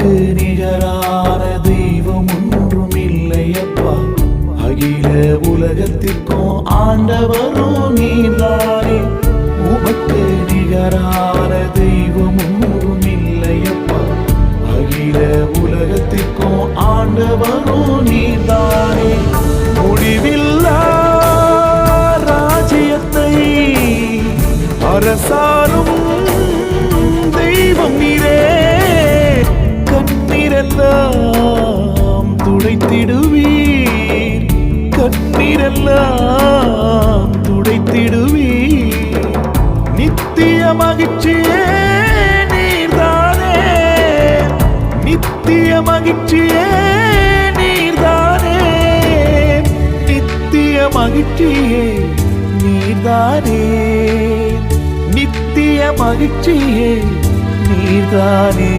உமக்கு நிகரான தெய்வம் ஒன்றும் இல்லையப்பா. அகில உலகத்திற்கும் ஆண்டவரும் நீதானே. உமக்கு நிகரான தெய்வம் ஒன்றும் இல்லையப்பா. அகில உலகத்திற்கும் ஆண்டவரும் நீதானே. முடிவில்லா ராஜ்யத்தை அரசாலும் தெய்வம் நீரே. கண்ணீரெல்லாம் துடைத்திடுவீர், கண்ணீரெல்லாம் துடைத்திடுவீர். நித்திய மகிழ்ச்சியே நீர்தானே, நித்திய மகிழ்ச்சியே நீர்தானே, நித்திய மகிழ்ச்சியே நீர்தானே, நித்திய மகிழ்ச்சியே நீர்தானே.